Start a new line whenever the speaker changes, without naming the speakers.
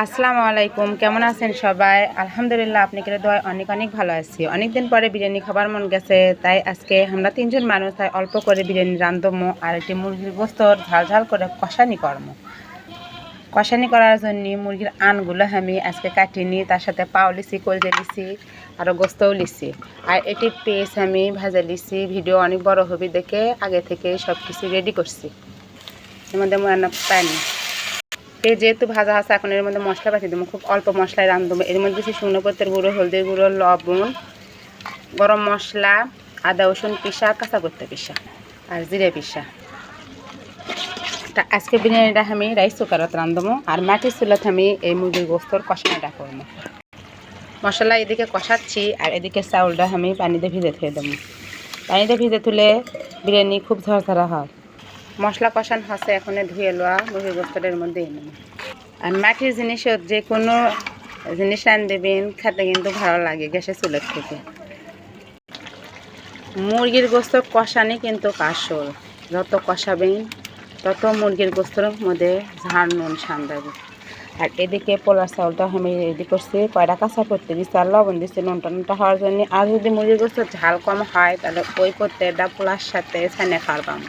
আসসালামু আলাইকুম, কেমন আছেন সবাই? আলহামদুলিল্লাহ, আপনাদের দোয়ায় অনেক অনেক ভালো আছি। অনেকদিন পরে বিরিয়ানি খাবার মন গেছে, তাই আজকে আমরা 3জন মানুষ, তাই অল্প করে বিরিয়ানি রান্ধবো আর একটি মুরগির গোস্তর ঝাল ঝাল করে কষানি করবো। কষানি করার জন্য মুরগির আনগুলো আমি আজকে কাটিয়ে নিই, তার সাথে পাও লিছি, কলজে লিছি, আরও গোস্তও লিছি। আর এটি পেস্ট আমি ভাজা লিছি। ভিডিও অনেক বড় হবে দেখে আগে থেকে সব কিছু রেডি করছি। এর মধ্যে পানি যেহেতু ভাজা আছে, এখন এর মধ্যে মশলা পাতি দেবো। খুব অল্প মশলায় রাঁধবো। এর মধ্যে দিচ্ছি শুকনো মরিচের গুঁড়ো, হলদির গুঁড়ো, লবণ, গরম মশলা, আদা রসুন পিসা, কাঁচা করতে পিসা আর জিরে পিসা। তা আজকে বিরিয়ানিটা আমি রাইস কুকারত রাঁধবো আর মাটির চুলাতে আমি এই মুরগির গোস্তর কষানোটা করবো। মশলা এদিকে কষাচ্ছি আর এদিকে চাউলটা আমি পানিতে ভিজে থুয়ে দেবো। পানিতে ভিজে তুলে বিরিয়ানি খুব ঝরঝরা হয়। মশলা কষানো হচ্ছে, এখন ধুয়ে লওয়া মুরগির গোস্তটার মধ্যে নেব। আর মাটির জিনিসত যে কোনো জিনিস রান দেবেন, খেতে কিন্তু ভালো লাগে গ্যাসের চুলের থেকে। মুরগির গোস্ত কষানি কিন্তু আসল, যত কষাবেন তত মুরগির গোস্তর মধ্যে ঝাল নুন সান্দাবে। আর এদিকে পোলার চাউলটা আমি রেডি করছি, কয়টা কাঁচা করতে দিচ্ছি আর লবণ দিচ্ছি নুনটা নুনটা হওয়ার জন্য। আর যদি মুরগির গোস্ত ঝাল কম হয় তাহলে ওই করতে পোলার সাথে ছানে পারবাম।